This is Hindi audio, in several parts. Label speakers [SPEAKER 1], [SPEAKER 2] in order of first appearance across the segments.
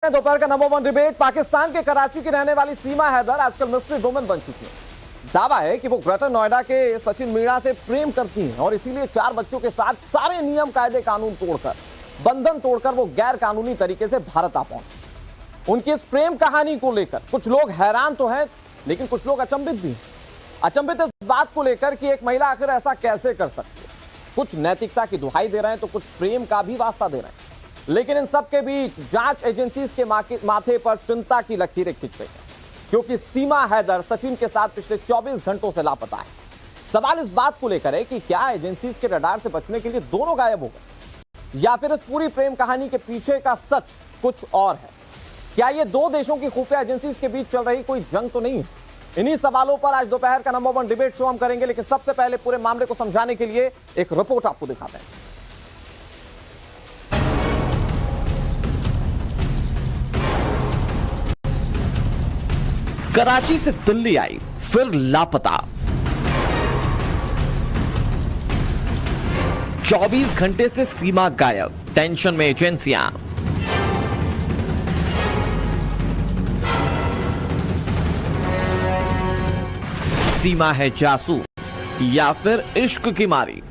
[SPEAKER 1] दोपहर का नंबर 1 डिबेट। पाकिस्तान के कराची की रहने वाली सीमा हैदर आजकल मिस्ट्री वुमेन बन चुकी है। दावा है कि वो ग्रेटर नोएडा के सचिन मीणा से प्रेम करती हैं और इसीलिए 4 बच्चों के साथ सारे नियम कायदे कानून तोड़कर, बंधन तोड़कर वो गैर कानूनी तरीके से भारत आ पहुंचे। उनकी इस प्रेम कहानी को लेकर कुछ लोग हैरान तो हैं, लेकिन कुछ लोग अचंभित भी हैं। अचंभित इस बात को लेकर कि एक महिला आखिर ऐसा कैसे कर सकती है। कुछ नैतिकता की दुहाई दे रहे हैं तो कुछ प्रेम का भी वास्ता दे रहे हैं। लेकिन इन सब के बीच जांच एजेंसीज के माथे पर चिंता की लकीरें खींच रही हैं, क्योंकि सीमा हैदर सचिन के साथ पिछले 24 घंटों से लापता है। सवाल इस बात को लेकर है कि क्या एजेंसीज के रडार से बचने के लिए दोनों गायब हो गए, या फिर इस पूरी प्रेम कहानी के पीछे का सच कुछ और है। क्या ये दो देशों की खुफिया एजेंसीज के बीच चल रही कोई जंग तो नहीं है? इन्हीं सवालों पर आज दोपहर का नंबर 1 डिबेट शो हम करेंगे। लेकिन सबसे पहले पूरे मामले को समझाने के लिए एक रिपोर्ट आपको दिखाते हैं।
[SPEAKER 2] कराची से दिल्ली आई, फिर लापता। 24 घंटे से सीमा गायब, टेंशन में एजेंसियां। सीमा है जासूस या फिर इश्क की मारी?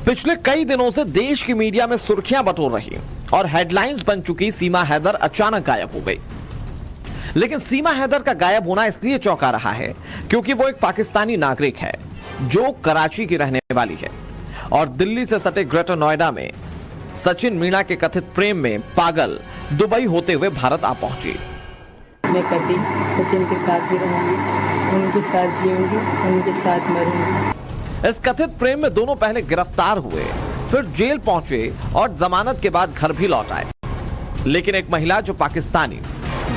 [SPEAKER 2] पिछले कई दिनों से देश की मीडिया में सुर्खियां बटोर रही और हेडलाइंस बन चुकी सीमा हैदर अचानक गायब हो गई। लेकिन सीमा हैदर का गायब होना इसलिए चौंका रहा है क्योंकि वो एक पाकिस्तानी नागरिक है जो कराची की रहने वाली है और दिल्ली से सटे ग्रेटर नोएडा में सचिन मीणा के कथित प्रेम में पागल दुबई होते हुए भारत आ पहुंची।
[SPEAKER 3] मैं पति सचिन के साथ ही रहूंगी, उनके साथ जीऊंगी, उनके साथ मरूंगी।
[SPEAKER 2] इस कथित प्रेम में दोनों पहले गिरफ्तार हुए, फिर जेल पहुंचे और जमानत के बाद घर भी लौट आए। लेकिन एक महिला जो पाकिस्तानी,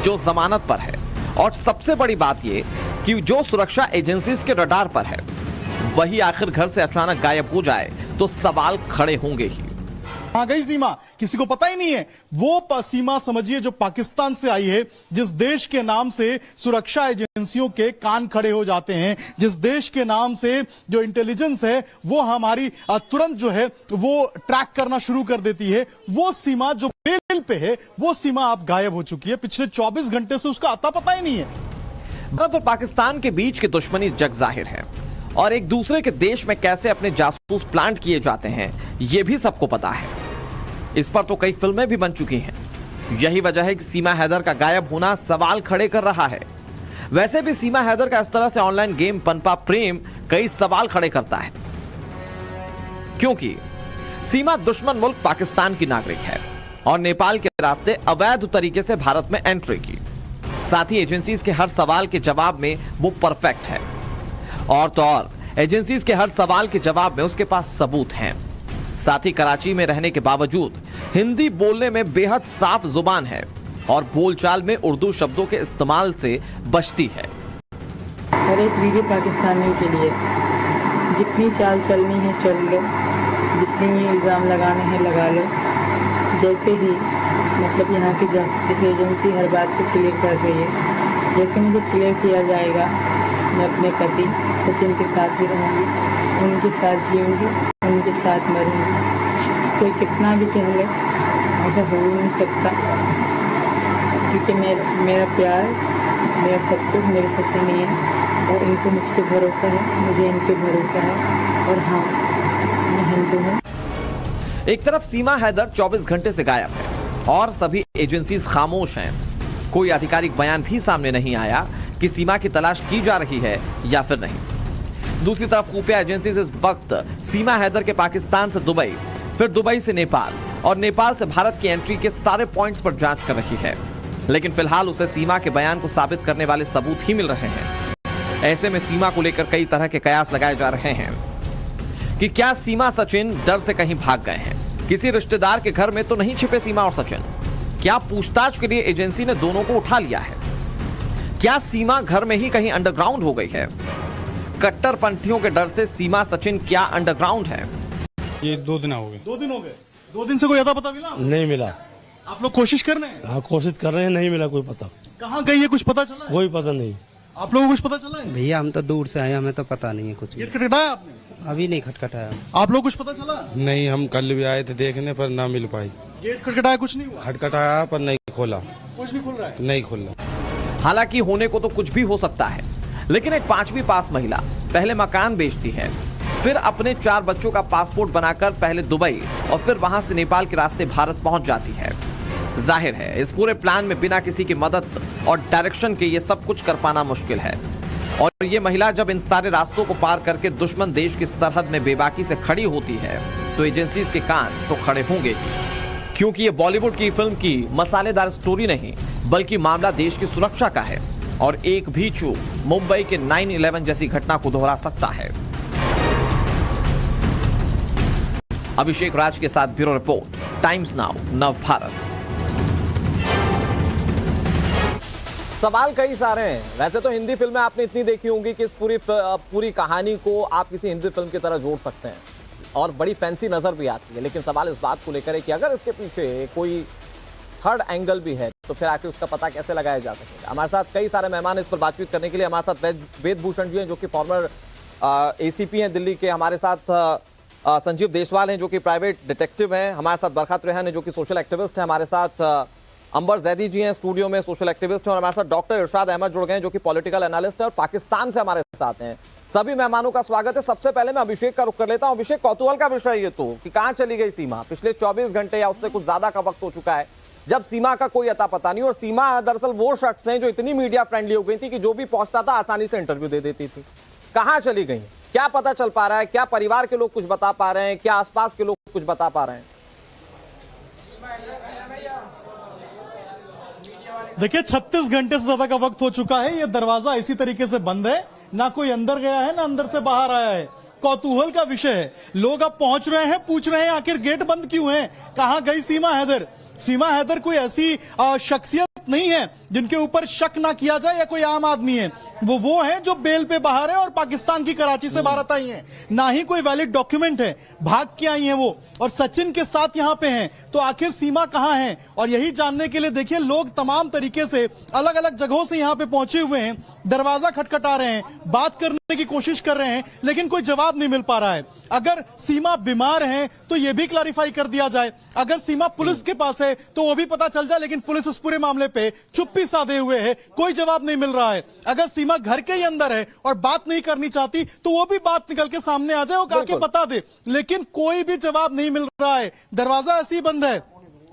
[SPEAKER 2] जो जमानत पर है और सबसे बड़ी बात यह कि जो सुरक्षा एजेंसीज के रडार पर है, वही आखिर घर से अचानक गायब हो जाए तो सवाल खड़े होंगे ही।
[SPEAKER 4] आ गई सीमा, किसी को पता ही नहीं है। वो सीमा समझिए जो पाकिस्तान से आई है, जिस देश के नाम से सुरक्षा एजेंसियों के कान खड़े हो जाते हैं, जिस देश के नाम से जो इंटेलिजेंस है वो हमारी तुरंत जो है वो ट्रैक करना शुरू कर देती है, वो सीमा जो बेल पे है, वो सीमा अब गायब हो चुकी है। पिछले 24 घंटे से उसका अता पता ही नहीं है।
[SPEAKER 2] भारत और पाकिस्तान के बीच की दुश्मनी जग जाहिर है और एक दूसरे के देश में कैसे अपने जासूस प्लांट किए जाते हैं यह भी सबको पता है। इस पर तो कई फिल्में भी बन चुकी हैं। यही वजह है कि सीमा हैदर का गायब होना सवाल खड़े कर रहा है। वैसे भी सीमा हैदर का इस तरह से ऑनलाइन गेम पनपा प्रेम कई सवाल खड़े करता है, क्योंकि सीमा दुश्मन मुल्क पाकिस्तान की नागरिक है और नेपाल के रास्ते अवैध तरीके से भारत में एंट्री की। साथ ही एजेंसीज के हर सवाल के जवाब में वो परफेक्ट है, और तो और एजेंसीज के हर सवाल के जवाब में उसके पास सबूत हैं। साथ ही कराची में रहने के बावजूद हिंदी बोलने में बेहद साफ जुबान है और बोलचाल में उर्दू शब्दों के इस्तेमाल से बचती है।
[SPEAKER 3] हर एक वीडियो पाकिस्तानियों के लिए जितनी चाल चलनी है चल लो, जितनी इल्ज़ाम लगाने हैं लगा लो। जैसे ही मतलब यहाँ की जस्टिस एजेंसी हर बात को क्लियर कर रही है, जैसे मुझे क्लियर किया जाएगा, मैं अपने पति सचिन के साथ ही रहूँगी, उनके साथ जीऊँगी, उनके साथ मरूंगी। कोई कितना भी कह ले, ऐसा हो ही नहीं सकता, क्योंकि मेरा प्यार, मेरा सब कुछ मेरे सचिन ही है और इनको मुझ पर भरोसा है, मुझे इन पर भरोसा है। और हाँ, मैं हिंदू हूँ।
[SPEAKER 2] एक तरफ सीमा हैदर 24 घंटे से गायब है और सभी एजेंसीज खामोश हैं। कोई आधिकारिक बयान भी सामने नहीं आया कि सीमा की तलाश की जा रही है या फिर नहीं। दूसरी तरफ खुफिया एजेंसीज इस वक्त सीमा हैदर के पाकिस्तान से दुबई, फिर दुबई से नेपाल और नेपाल से भारत की एंट्री के सारे पॉइंट्स पर जांच कर रही है। लेकिन फिलहाल उसे सीमा के बयान को साबित करने वाले सबूत ही मिल रहे हैं। ऐसे में सीमा को लेकर कई तरह के कयास लगाए जा रहे हैं कि क्या सीमा सचिन डर से कहीं भाग गए हैं, किसी रिश्तेदार के घर में तो नहीं छिपे सीमा और सचिन, क्या पूछताछ के लिए एजेंसी ने दोनों को उठा लिया है, क्या सीमा घर में ही कहीं अंडरग्राउंड हो गई है, कट्टरपंथियों के डर से सीमा सचिन क्या अंडरग्राउंड है।
[SPEAKER 4] ये 2 दिन हो गए। 2 दिन हो गए। 2 दिन से कोई अता पता मिला?
[SPEAKER 5] नहीं मिला।
[SPEAKER 4] आप लोग कोशिश कर रहे हैं?
[SPEAKER 5] हाँ, कोशिश कर रहे हैं, नहीं मिला कोई पता।
[SPEAKER 4] कहाँ गई है, कुछ पता चला है?
[SPEAKER 5] कोई पता नहीं।
[SPEAKER 4] आप लोगों को कुछ पता चला है?
[SPEAKER 6] भैया हम तो दूर से आए, हमें तो पता नहीं है कुछ भी।
[SPEAKER 4] टिकट कटाया आपने?
[SPEAKER 6] अभी नहीं खटखटाया।
[SPEAKER 4] आप लोग कुछ पता चला?
[SPEAKER 5] नहीं, हम कल भी आए थे देखने पर ना मिल पाई।
[SPEAKER 4] गेट खटखटाया, कुछ नहीं हुआ?
[SPEAKER 5] खटखटाया पर नहीं खोला।
[SPEAKER 4] कुछ नहीं खुल रहा है?
[SPEAKER 5] नहीं खोला।
[SPEAKER 2] हालांकि होने को तो कुछ भी हो सकता है, लेकिन एक 5वीं पास महिला पहले मकान बेचती है, फिर अपने 4 बच्चों का पासपोर्ट बनाकर पहले दुबई और फिर वहां से नेपाल के रास्ते भारत पहुंच जाती है। जाहिर है इस पूरे प्लान में बिना किसी की मदद और डायरेक्शन के ये सब कुछ कर पाना मुश्किल है। और ये महिला जब इन सारे रास्तों को पार करके दुश्मन देश की सरहद में बेबाकी से खड़ी होती है तो एजेंसीज के कान तो खड़े होंगे, क्योंकि ये बॉलीवुड की फिल्म की मसालेदार स्टोरी नहीं बल्कि मामला देश की सुरक्षा का है और एक भी चूक मुंबई के 9/11 जैसी घटना को दोहरा सकता है। अभिषेक राज के साथ ब्यूरो रिपोर्ट, टाइम्स नाउ, नव भारत।
[SPEAKER 1] सवाल कई सारे हैं। वैसे तो हिंदी फिल्में आपने इतनी देखी होंगी कि इस पूरी कहानी को आप किसी हिंदी फिल्म की तरह जोड़ सकते हैं और बड़ी फैंसी नजर भी आती है, लेकिन सवाल इस बात को लेकर है कि अगर इसके पीछे कोई थर्ड एंगल भी है तो फिर आखिर उसका पता कैसे लगाया जा सकेगा। हमारे साथ कई सारे मेहमान इस पर बातचीत करने के लिए हमारे साथ वेद भूषण जी हैं जो कि फॉर्मर ACP हैं दिल्ली के, हमारे साथ संजीव देशवाल हैं जो कि प्राइवेट डिटेक्टिव हैं, हमारे साथ बरखत रेहान है जो कि सोशल एक्टिविस्ट हैं, हमारे साथ अंबर जैदी जी हैं स्टूडियो में, सोशल एक्टिविस्ट हैं, और हमारे साथ डॉक्टर इरशाद अहमद जुड़ गए हैं जो कि पॉलिटिकल एनालिस्ट है और पाकिस्तान से हमारे साथ हैं। सभी मेहमानों का स्वागत है। सबसे पहले मैं अभिषेक का रुख कर लेता हूं। अभिषेक, कौतूहल का विषय ये तो कि कहां चली गई सीमा? पिछले 24 घंटे या उससे कुछ ज्यादा का वक्त हो चुका है जब सीमा का कोई अता पता नहीं, और सीमा दरअसल वो शख्स हैं जो इतनी मीडिया फ्रेंडली हो गई थी कि जो भी पहुंचता था आसानी से इंटरव्यू दे देती थी। कहां चली गई? क्या पता चल पा रहा है? क्या परिवार के लोग कुछ बता पा रहे हैं? क्या आसपास के लोग कुछ बता पा रहे हैं?
[SPEAKER 4] देखिए, 36 घंटे से ज्यादा का वक्त हो चुका है। ये दरवाजा इसी तरीके से बंद है, ना कोई अंदर गया है ना अंदर से बाहर आया है। कौतूहल का विषय है। लोग अब पहुंच रहे हैं, पूछ रहे हैं आखिर गेट बंद क्यों है, कहां गई सीमा हैदर? सीमा हैदर कोई ऐसी शख्सियत नहीं है जिनके ऊपर शक ना किया जाए या कोई आम आदमी है। वो है जो बेल पे बाहर है और पाकिस्तान की कराची से भारत आई हैं। ना ही कोई वैलिड डॉक्यूमेंट है, भाग के आई हैं वो, और सचिन के साथ यहां पे हैं। तो आखिर सीमा कहां है? और यही जानने के लिए देखिए लोग तमाम तरीके से अलग अलग जगहों से यहां पे पहुंचे हुए हैं, दरवाजा खटखटा रहे हैं, बात करने की कोशिश कर रहे हैं, लेकिन कोई जवाब नहीं मिल पा रहा है। अगर सीमा बीमार है तो यह भी क्लैरिफाई कर दिया जाए, अगर सीमा पुलिस के पास है तो वो भी पता चल जाए, लेकिन पुलिस इस पूरे मामले पे चुप्पी साधे हुए है, कोई जवाब नहीं मिल रहा है। अगर सीमा घर के ही अंदर है और बात नहीं करनी चाहती तो वो भी बात निकल के सामने आ जाए, वो आके बता दे, लेकिन कोई भी जवाब नहीं मिल रहा है। दरवाजा ऐसे ही बंद है।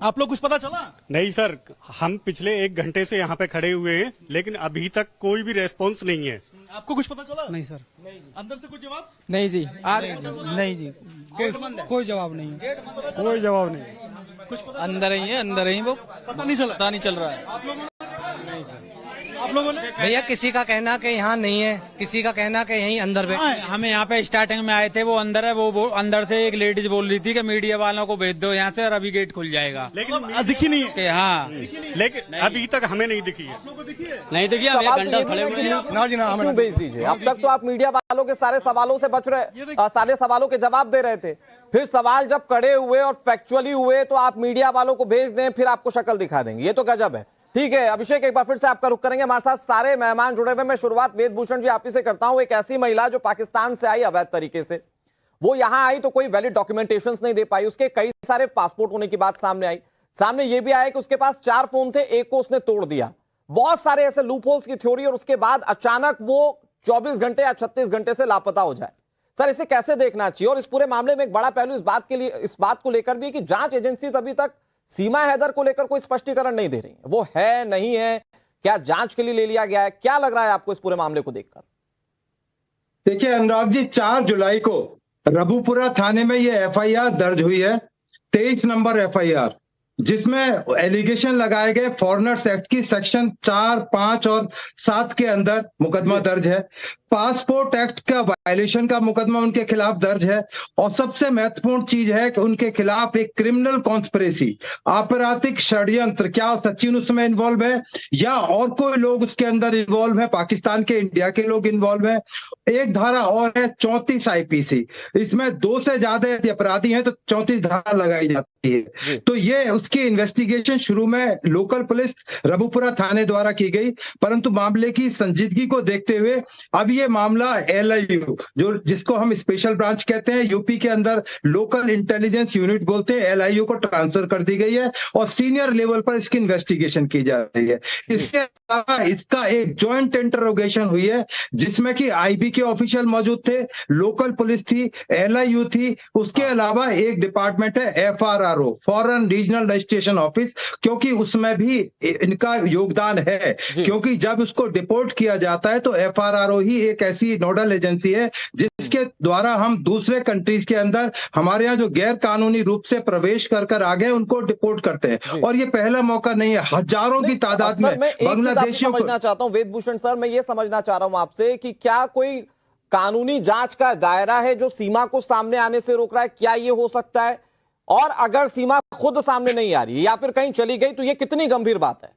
[SPEAKER 4] आप लोग कुछ पता चला?
[SPEAKER 7] नहीं सर, हम पिछले 1 घंटे से यहाँ पे खड़े हुए हैं, लेकिन अभी तक कोई भी रेस्पॉन्स नहीं है।
[SPEAKER 4] आपको कुछ पता चला?
[SPEAKER 6] नहीं सर।
[SPEAKER 4] नहीं। अंदर से कुछ जवाब?
[SPEAKER 6] नहीं जी, नहीं जी, कोई जवाब नहीं,
[SPEAKER 7] कोई जवाब नहीं।
[SPEAKER 4] कुछ पता?
[SPEAKER 6] अंदर ही है, अंदर ही, वो
[SPEAKER 4] पता नहीं चला?
[SPEAKER 6] पता नहीं चल रहा है।
[SPEAKER 4] आप लोगों ने? नहीं सर। आप लोगों ने?
[SPEAKER 8] भैया किसी का कहना कि यहाँ नहीं है, किसी का कहना कि यहीं अंदर बैठे।
[SPEAKER 9] हमें यहाँ पे स्टार्टिंग में आए थे, वो अंदर है, वो अंदर से एक लेडीज बोल रही थी कि मीडिया वालों को भेज दो यहाँ से और अभी गेट खुल जाएगा,
[SPEAKER 7] लेकिन
[SPEAKER 4] दिखी नहीं है
[SPEAKER 9] कि हाँ,
[SPEAKER 7] लेकिन अभी तक हमें नहीं दिखी है।
[SPEAKER 9] नहीं देखिए, हम 1 घंटा खड़े हुए हैं।
[SPEAKER 4] ना जी ना, हमें
[SPEAKER 1] क्यों भेज दीजिए? अब तक तो आप मीडिया वालों के सारे सवालों से बच रहे, सारे सवालों के जवाब दे रहे थे, फिर सवाल जब कड़े हुए और फैक्चुअली हुए तो आप मीडिया वालों को भेज दें, फिर आपको शक्ल दिखा देंगे। ये तो गजब है। ठीक है अभिषेक, एक बार फिर से आपका रुख करेंगे। हमारे साथ सारे मेहमान जुड़े हुए। मैं शुरुआत वेद भूषण जी आप ही से करता हूं। एक ऐसी महिला जो पाकिस्तान से आई अवैध तरीके से, वो यहां आई तो कोई वैलिड डॉक्यूमेंटेशंस नहीं दे पाई, उसके कई सारे पासपोर्ट होने की बात सामने आई। सामने यह भी आया कि उसके पास 4 फोन थे, एक को उसने तोड़ दिया। बहुत सारे ऐसे लूप होल्स की थ्योरी, और उसके बाद अचानक वो 24 घंटे या 36 घंटे से लापता हो जाए। सर, इसे कैसे देखना चाहिए? और इस पूरे मामले में एक बड़ा पहलू इस बात को लेकर भी कि जांच एजेंसीज अभी तक सीमा हैदर को लेकर कोई स्पष्टीकरण नहीं दे रही है। वो है नहीं है, क्या जांच के लिए ले लिया गया है? क्या लग रहा है आपको इस पूरे मामले को देखकर?
[SPEAKER 10] देखिए अनुराग जी, 4 जुलाई को रबूपुरा थाने में ये FIR दर्ज हुई है, 23 नंबर FIR, जिसमें एलिगेशन लगाए गए फॉरेनर्स एक्ट की सेक्शन 4, 5 और 7 के अंदर मुकदमा दर्ज है। पासपोर्ट एक्ट का वायलेशन का मुकदमा उनके खिलाफ दर्ज है, और सबसे महत्वपूर्ण चीज है कि उनके खिलाफ एक क्रिमिनल कॉन्स्पिरेसी, आपराधिक षड्यंत्र, क्या सचिन उसमें इन्वॉल्व है या और कोई लोग उसके अंदर इन्वॉल्व है, पाकिस्तान के, इंडिया के लोग इन्वॉल्व है। एक धारा और है 34 IPC, इसमें 2 से ज्यादा यदि अपराधी हैं तो 34 धारा लगाई जाती है। तो ये उसकी इन्वेस्टिगेशन शुरू में लोकल पुलिस रबुपुरा थाने द्वारा की गई, परंतु मामले की संजीदगी को देखते हुए अब ये मामला LIU, जो जिसको हम स्पेशल ब्रांच कहते हैं, यूपी के अंदर लोकल इंटेलिजेंस यूनिट बोलते हैं, LIU को ट्रांसफर कर दी गई है और सीनियर लेवल पर इसकी इन्वेस्टिगेशन की जा रही है। इसके अलावा इसका एक जॉइंट इंटरोगेशन हुई है जिसमें कि IB के ऑफिशियल मौजूद थे, लोकल पुलिस थी, LIU थी, उसके अलावा एक डिपार्टमेंट है FRRO, foreign regional registration office, क्योंकि उसमें भी इनका योगदान है, क्योंकि जब उसको डिपोर्ट किया जाता है तो FRRO ही एक ऐसी नोडल एजेंसी है जिसके द्वारा हम दूसरे कंट्रीज के अंदर हमारे यहाँ जो गैर कानूनी रूप से प्रवेश कर आ गए उनको डिपोर्ट करते हैं। और ये पहला मौका नहीं है, हजारों की तादाद में बांग्लादेशियों को।
[SPEAKER 1] समझना चाहता हूं वेदभूषण सर, मैं ये समझना चाह रहा हूं आपसे कि क्या कोई कानूनी जांच का दायरा है जो सीमा को सामने आने से रोक रहा है? क्या ये हो सकता है? और अगर सीमा खुद सामने नहीं आ रही या फिर कहीं चली गई तो ये कितनी गंभीर बात है?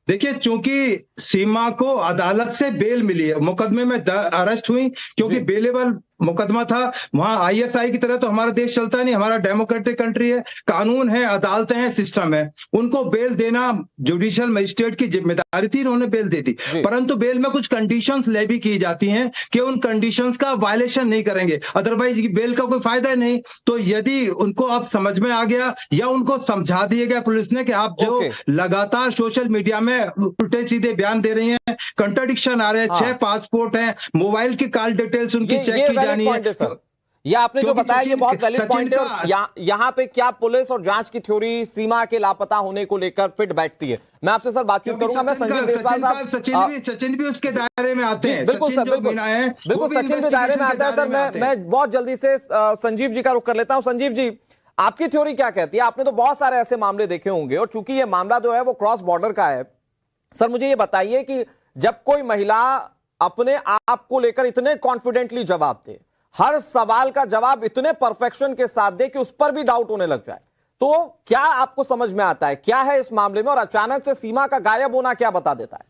[SPEAKER 10] देखिए, चूंकि सीमा को अदालत से बेल मिली है, मुकदमे में अरेस्ट हुई, क्योंकि बेलेबल मुकदमा था, वहां ISI की तरह तो हमारा देश चलता नहीं, हमारा डेमोक्रेटिक कंट्री है, कानून है, अदालतें हैं, सिस्टम है, उनको बेल देना जुडिशियल मजिस्ट्रेट की जिम्मेदारी थी, उन्होंने बेल दे दी। परंतु बेल में कुछ कंडीशंस लेवी की जाती हैं कि उन कंडीशंस का वायलेशन नहीं करेंगे, अदरवाइज बेल का कोई फायदा नहीं। तो यदि उनको अब समझ में आ गया या उनको समझा दिया गया पुलिस ने कि आप जो लगातार सोशल मीडिया में उल्टे सीधे बयान दे रही हैं, कंट्राडिक्शन आ रहे हैं, 6 पासपोर्ट हैं, मोबाइल की कॉल डिटेल्स उनकी चेक की जानी है।
[SPEAKER 1] सर, ये आपने जो बताया ये बहुत वैलिड पॉइंट है, और यहाँ पे क्या पुलिस और जांच की थ्योरी सीमा के लापता होने को लेकर फिट बैठती है? मैं आपसे सर बातचीत करूंगा। मैं संजीव देशपाल साहब,
[SPEAKER 10] सचिन भी उसके दायरे में आते हैं।
[SPEAKER 1] बिल्कुल सर, बिल्कुल सचिन भी दायरे में आता है सर। मैं बहुत जल्दी से संजीव जी का रुख कर लेता हूं। संजीव जी, आपकी थ्योरी क्या कहती है? आपने तो बहुत सारे ऐसे मामले देखे होंगे, और चूंकि ये मामला जो है वो क्रॉस बॉर्डर का है, सर मुझे ये बताइए कि जब कोई महिला अपने आप को लेकर इतने कॉन्फिडेंटली जवाब दे, हर सवाल का जवाब इतने परफेक्शन के साथ दे कि उस पर भी डाउट होने लग जाए, तो क्या आपको समझ में आता है क्या है इस मामले में, और अचानक से सीमा का गायब होना क्या बता देता है?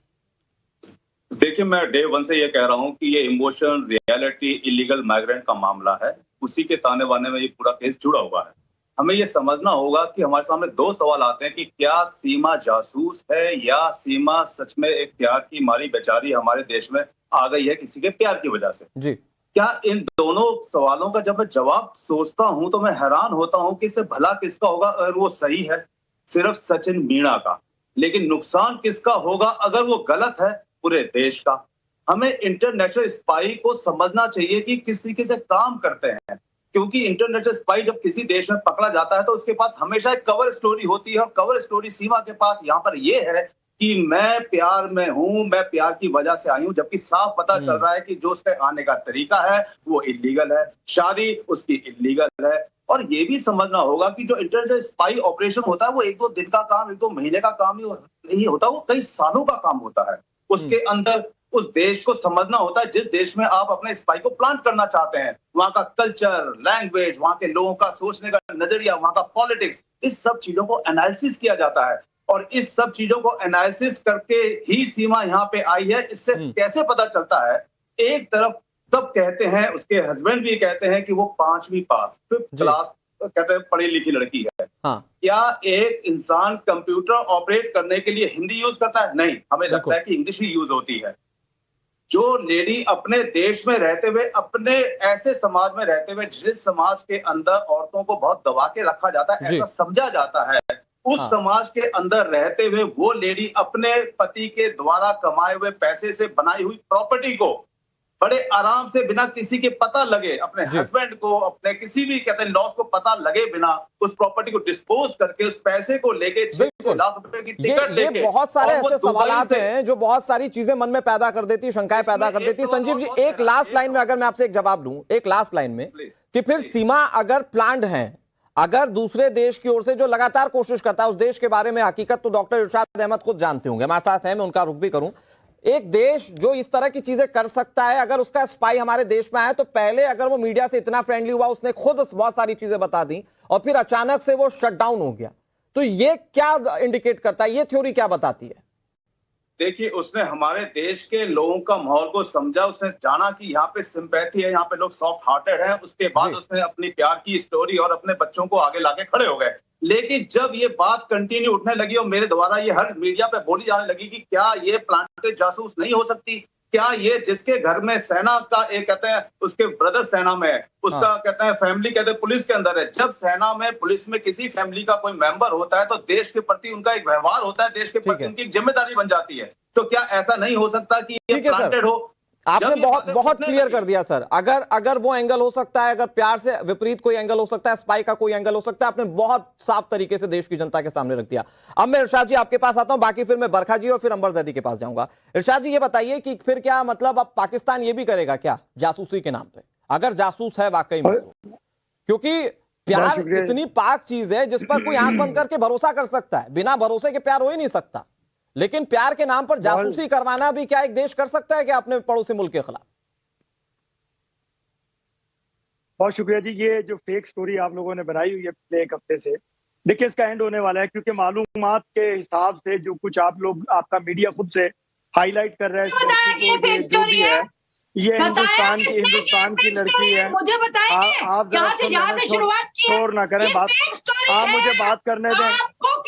[SPEAKER 11] देखिए, मैं डे वन से ये कह रहा हूं कि ये इमोशन, रियलिटी, इलीगल माइग्रेंट का मामला है, उसी के ताने बाने में ये पूरा केस जुड़ा हुआ है। हमें ये समझना होगा कि हमारे सामने 2 सवाल आते हैं कि क्या सीमा जासूस है या सीमा सच में एक प्यार की मारी बेचारी हमारे देश में आ गई है किसी के प्यार की वजह से।
[SPEAKER 1] जी,
[SPEAKER 11] क्या इन दोनों सवालों का जब मैं जवाब सोचता हूं तो मैं हैरान होता हूं कि इससे भला किसका होगा अगर वो सही है, सिर्फ सचिन मीणा का, लेकिन नुकसान किसका होगा अगर वो गलत है, पूरे देश का। हमें इंटरनेशनल स्पाई को समझना चाहिए कि किस तरीके से काम करते हैं, क्योंकि इंटरनेशनल स्पाई जब किसी देश में पकड़ा जाता है तो उसके पास हमेशा एक कवर स्टोरी होती है, और कवर स्टोरी सीमा के पास यहाँ पर ये है कि मैं प्यार में हूं, मैं प्यार की वजह से आई हूं, जबकि साफ पता चल रहा है कि जो उसके आने का तरीका है वो इलीगल है, शादी उसकी इलीगल है। और ये भी समझना होगा कि जो इंटरनेशनल स्पाई ऑपरेशन होता है वो 1-2 दिन का काम, 1-2 महीने का काम नहीं होता, वो कई सालों का काम होता है। उसके अंदर उस देश को समझना होता है, जिस देश में आप अपने स्पाई को प्लांट करना चाहते हैं, वहां का कल्चर, लैंग्वेज, वहां के लोगों का सोचने का नजरिया, वहां का पॉलिटिक्स, इस सब चीजों को एनालिसिस किया जाता है। और इस सब चीजों को एनालिसिस करके ही सीमा यहाँ पे आई है। इससे कैसे पता चलता है? एक तरफ सब कहते हैं, उसके हस्बैंड भी कहते हैं कि वो 5वीं पास, 5th क्लास कहते हैं पढ़ी लिखी लड़की है। क्या एक इंसान कंप्यूटर ऑपरेट करने के लिए हिंदी यूज करता है? नहीं, हमें लगता है कि इंग्लिश ही यूज होती है। जो लेडी अपने देश में रहते हुए, अपने ऐसे समाज में रहते हुए जिस समाज के अंदर औरतों को बहुत दबा के रखा जाता है, ऐसा समझा जाता है, उस समाज के अंदर रहते हुए वो लेडी अपने पति के द्वारा कमाए हुए पैसे से बनाई हुई प्रॉपर्टी को बड़े आराम से, बिना किसी के पता लगे, अपने हस्बैंड को, अपने किसी भी कहते हैं लॉस को पता लगे बिना, उस प्रॉपर्टी को डिस्पोज करके उस पैसे को लेके 6 लाख रुपए की टिकट लेके,
[SPEAKER 1] बहुत सारे ऐसे सवाल हैं जो बहुत सारी चीजें मन में पैदा कर देती है, शंकाएं पैदा कर देती है। संजीव जी, एक लास्ट लाइन में अगर मैं आपसे एक जवाब लूं, एक लास्ट लाइन में, कि फिर सीमा अगर प्लान्ड है, अगर दूसरे देश की ओर से जो लगातार कोशिश करता है, उस देश के बारे में हकीकत तो डॉक्टर इरशाद अहमद खुद जानते होंगे, हमारे साथ हैं, मैं उनका रुख भी करूं, एक देश जो इस तरह की चीजें कर सकता है, अगर उसका स्पाई हमारे देश में आया तो पहले अगर वो मीडिया से इतना फ्रेंडली हुआ, उसने खुद बहुत सारी चीजें बता दी और फिर अचानक से वो शट डाउन हो गया, तो ये क्या इंडिकेट करता है, ये थ्योरी क्या बताती है?
[SPEAKER 11] देखिए उसने हमारे देश के लोगों का माहौल को समझा, उसने जाना कि यहाँ पे सिंपैथी है, यहाँ पे लोग सॉफ्ट हार्टेड हैं। उसके बाद उसने अपनी प्यार की स्टोरी और अपने बच्चों को आगे लाके खड़े हो गए। लेकिन जब ये बात कंटिन्यू उठने लगी और मेरे द्वारा ये हर मीडिया पे बोली जाने लगी कि क्या ये प्लांटेड जासूस नहीं हो सकती, क्या ये जिसके घर में सेना का एक कहते हैं उसके ब्रदर सेना में है, उसका कहते हैं फैमिली कहते हैं पुलिस के अंदर है। जब सेना में पुलिस में किसी फैमिली का कोई मेंबर होता है तो देश के प्रति उनका एक व्यवहार होता है, देश के प्रति उनकी एक जिम्मेदारी बन जाती है। तो क्या ऐसा नहीं हो सकता कि ये प्लांटेड हो?
[SPEAKER 1] आपने बहुत क्लियर कर दिया सर। अगर वो एंगल हो सकता है, अगर प्यार से विपरीत कोई एंगल हो सकता है, स्पाई का कोई एंगल हो सकता है, आपने बहुत साफ तरीके से देश की जनता के सामने रख दिया। अब मैं इरशाद जी आपके पास आता हूं, बाकी फिर मैं बरखा जी और फिर अंबर जैदी के पास जाऊंगा। इरशाद जी ये बताइए कि फिर क्या मतलब अब पाकिस्तान ये भी करेगा क्या जासूसी के नाम पे, अगर जासूस है वाकई में? क्योंकि प्यार इतनी पाक चीज है जिस पर कोई आंख बंद करके भरोसा कर सकता है, बिना भरोसे के प्यार हो ही नहीं सकता। लेकिन प्यार के नाम पर जासूसी करवाना भी क्या एक देश कर सकता है क्या अपने पड़ोसी मुल्क के खिलाफ?
[SPEAKER 12] बहुत शुक्रिया जी। ये जो फेक स्टोरी आप लोगों ने बनाई हुई है पिछले एक हफ्ते से, देखिए इसका एंड होने वाला है, क्योंकि मालूमात के हिसाब से जो कुछ आप लोग, आपका मीडिया खुद से हाईलाइट कर रहा है जो भी है, ये हिंदुस्तान की लड़की है।
[SPEAKER 13] मुझे बताएंगे
[SPEAKER 12] आप शोर ना करें, बात आप मुझे बात करने दें।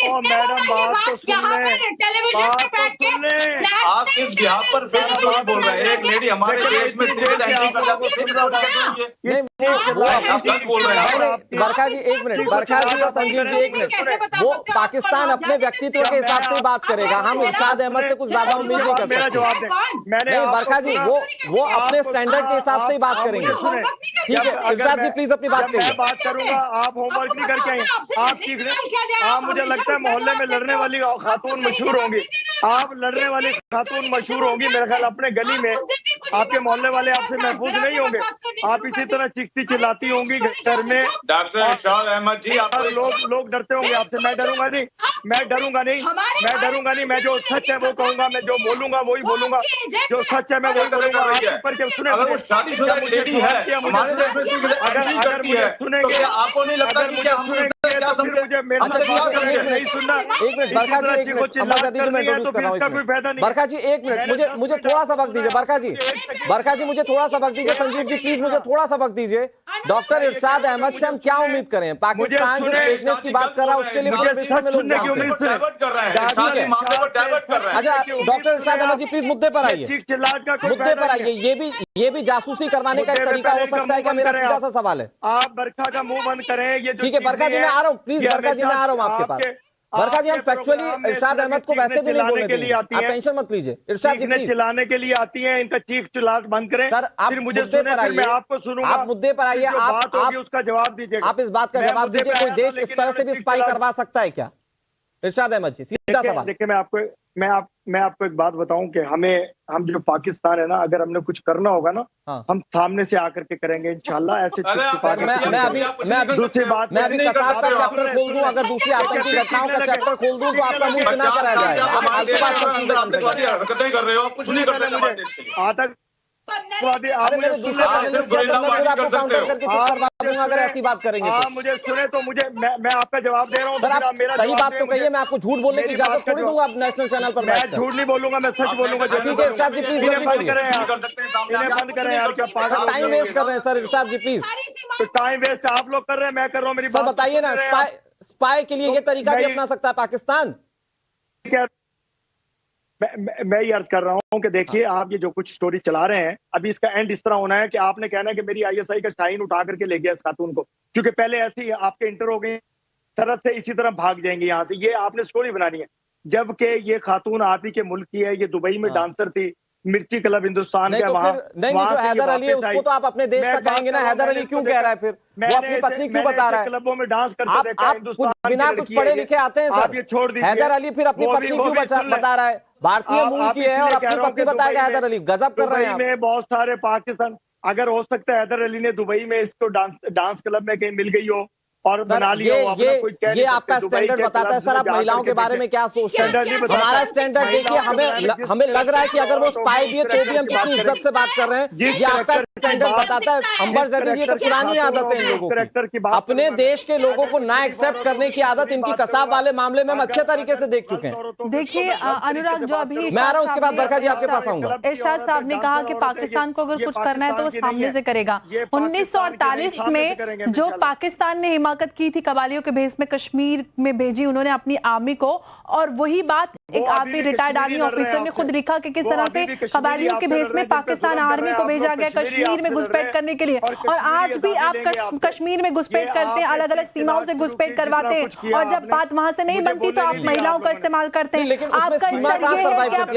[SPEAKER 12] और मैडम बात तो सुन लें,
[SPEAKER 11] आप इस बिहार पर फेक स्टोरी बोल रहे हैं। एक लेडी हमारे देश में
[SPEAKER 1] बरखा जी एक मिनट, बरखा जी और संजीव जी एक मिनट। वो पाकिस्तान अपने व्यक्तित्व के हिसाब से बात करेगा, हम इरशाद अहमद से कुछ ज्यादा उम्मीद नहीं कर सकते। नहीं बरखा जी, वो अपने स्टैंडर्ड के हिसाब से ही बात करेंगे। ठीक है इरशाद जी प्लीज अपनी बात करिए।
[SPEAKER 12] बात करूंगा, आप होमवर्क नहीं करके आए, आप सीख रहे। आप मुझे लगता है मोहल्ले में लड़ने वाली खातून मशहूर होंगी, आप लड़ने वाली खातून मशहूर होंगी। मेरे ख्याल अपने गली में आपके मोहल्ले वाले आपसे महफूज नहीं होंगे, आप इसी तरह चीखती चिल्लाती होंगी घर में।
[SPEAKER 11] डॉक्टर इरशाद अहमद जी, आप
[SPEAKER 12] लोग डरते होंगे आपसे। मैं डरूंगा नहीं, मैं डरूंगा नहीं। मैं जो सच है वो कहूंगा, मैं जो बोलूंगा वही बोलूंगा, जो सच है मैं वही बोलूंगा।
[SPEAKER 11] अगर वो शादीशुदा लेडी है हमारे देश में, अगर मुझे सुनेंगे तो आपको नहीं लगता कि क्या हम क्या समझे?
[SPEAKER 12] नहीं सुनना।
[SPEAKER 1] एक मिनट बरखा जी, एक मिनट अंबर जैदी जी मैं इंट्रोड्यूस कर रहा हूं। बरखा जी एक मिनट, मुझे थोड़ा सा वक्त दीजिए। बरखा जी मुझे थोड़ा सा वक्त दीजिए। संजीव जी प्लीज मुझे थोड़ा सा वक्त दीजिए। डॉक्टर इरशाद अहमद से हम क्या उम्मीद करें? पाकिस्तान जिस फेकनेस की बात कर रहा है उसके लिए पूरे विश्व में लोग जानते हैं। अच्छा डॉक्टर इरशाद अहमद जी प्लीज मुद्दे पर आइए, मुद्दे पर आइए। ये भी जासूसी करवाने का एक तरीका हो सकता है क्या? मेरा सीधा सा सवाल है।
[SPEAKER 12] आप बरखा का मुंह बंद करें। ये
[SPEAKER 1] ठीक है बरखा जी मैं आ रहा हूँ, प्लीज बरखा जी मैं आ रहा हूँ आपके पास। बरखा जी हम फैक्चुअली इरशाद अहमद को वैसे भी नहीं बोलने देंगे, आप टेंशन मत लीजिए। इरशाद जी प्लीज
[SPEAKER 12] चिल्लाने के लिए आती हैं, इनका चीख चिल्लाहट बंद करें।
[SPEAKER 1] सर आप
[SPEAKER 12] मुझे
[SPEAKER 1] मुद्दे पर आइए,
[SPEAKER 12] आपको सुनूंगा।
[SPEAKER 1] आप मुद्दे पर आइए, आप
[SPEAKER 12] उसका जवाब दीजिए।
[SPEAKER 1] आप इस बात का जवाब दीजिए। कोई देश इस तरह से भी स्पाई करवा सकता है क्या? इरशाद अहमद जी सीधा सवाल।
[SPEAKER 12] देखिए मैं आपको एक बात बताऊं कि हम जो पाकिस्तान है ना, अगर हमने कुछ करना होगा ना, हम सामने से आकर के करेंगे इंशाल्लाह। ऐसे
[SPEAKER 1] मैं अभी कसाब का चैप्टर खोल दूं, अगर दूसरी आतंकी घटनाओं का चैप्टर खोल दूं तो आपका मुंह बिना कराया जाएगा।
[SPEAKER 11] हरकतें कर रहे हो, आप कुछ नहीं करते।
[SPEAKER 1] अगर ऐसी बात करेंगे तो
[SPEAKER 12] मुझे सुने तो मैं आपका जवाब दे रहा हूँ।
[SPEAKER 1] सर आप सही बात तो कहिए, मैं आपको झूठ बोलने की इजाजत थोड़ी दूंगा आप नेशनल चैनल पर।
[SPEAKER 12] मैं झूठ नहीं बोलूंगा, मैं सच बोलूंगा।
[SPEAKER 1] ठीक है इरशाद जी प्लीज
[SPEAKER 12] बंद करें यार, बंद करें यार। क्या पागल
[SPEAKER 1] टाइम वेस्ट कर रहे हैं सर इरशाद जी प्लीज।
[SPEAKER 12] तो टाइम वेस्ट आप लोग कर रहे हैं, मैं कर रहा हूँ। मेरी
[SPEAKER 1] बात बताइए ना, स्पाई के लिए ये तरीका भी अपना सकता है पाकिस्तान?
[SPEAKER 12] मैं ये अर्ज कर रहा हूं कि देखिए आप ये जो कुछ स्टोरी चला रहे हैं, अभी इसका एंड इस तरह होना है कि आपने कहना है कि मेरी आईएसआई का शाहीन उठा करके ले गया इस खातून को, क्योंकि पहले ऐसी आपके इंटर हो गई, सरहद से इसी तरह भाग जाएंगे यहाँ से। ये आपने स्टोरी बनानी है, जबकि ये खातून आप ही के मुल्क की है। ये दुबई में डांसर थी, मिर्ची क्लब हिंदुस्तान का वहाँ।
[SPEAKER 1] नहीं जो हैदर अली है उसको तो आप अपने देश का कहेंगे ना। हैदर अली क्यों कह रहा है फिर? वो अपनी पत्नी क्यों बता रहा है?
[SPEAKER 12] क्लबों में डांस करते
[SPEAKER 1] आप बिना कुछ पढ़े लिखे आते हैं सर।
[SPEAKER 12] ये छोड़ दीजिए।
[SPEAKER 1] हैदर अली फिर अपनी पत्नी क्यों बता रहा है? भारतीय मूल की है और अपनी पत्नी बताएगा हैदर अली। गजब कर रहे हैं।
[SPEAKER 12] में बहुत सारे पाकिस्तान, अगर हो सकता है हैदर अली ने दुबई में इसको डांस क्लब में कहीं मिल गई हो और बना लिया हो, अपना कोई कह
[SPEAKER 1] ये
[SPEAKER 12] नहीं
[SPEAKER 1] आपका
[SPEAKER 12] सकते, दुबई
[SPEAKER 1] स्टैंडर्ड
[SPEAKER 12] के
[SPEAKER 1] बताता है।
[SPEAKER 12] क्लब्स
[SPEAKER 1] सर,
[SPEAKER 12] में
[SPEAKER 1] आप
[SPEAKER 12] जा
[SPEAKER 1] महिलाओं
[SPEAKER 12] करके
[SPEAKER 1] के बारे में क्या सोचते हैं?
[SPEAKER 12] स्टैंडर्ड नहीं बताता।
[SPEAKER 1] हमारा स्टैंडर्ड देखिए, हमें लग रहा है कि अगर वो स्पाई भी है तो भी हम कितनी इज्जत से बात कर रहे हैं। ये आपका स्टैंडर्ड बताता है। अंबर जैदी जी, तो पुरानी आदत है इन लोगों की। अपने देश के लोगों को ना एक्सेप्ट करने की आदत इनकी कसाब वाले मामले में हम अच्छे तरीके से देख चुके हैं।
[SPEAKER 3] देखिए अनुराग, जो अभी
[SPEAKER 1] मैं आ रहा हूँ, उसके बाद बरखा जी आपके पास आऊंगा।
[SPEAKER 3] इरशाद साहब ने कहा कि पाकिस्तान को अगर कुछ करना है तो वो सामने से करेगा। 1948 में जो पाकिस्तान ने हिमाकत की थी कबालियों के भेस में, कश्मीर में भेजी उन्होंने अपनी आर्मी को, और वही बात एक आर्मी रिटायर्ड आर्मी ऑफिसर ने खुद लिखा कि किस तरह से कबालियों के भेस में पाकिस्तान आर्मी को भेजा गया कश्मीर में घुसपैठ करने के लिए। और आज भी आप कश्मीर में घुसपैठ करते हैं, अलग अलग सीमाओं से घुसपैठ करवाते हैं, और जब बात वहां से नहीं बनती तो आप महिलाओं का इस्तेमाल करते हैं। आपका स्तर ये है कि आप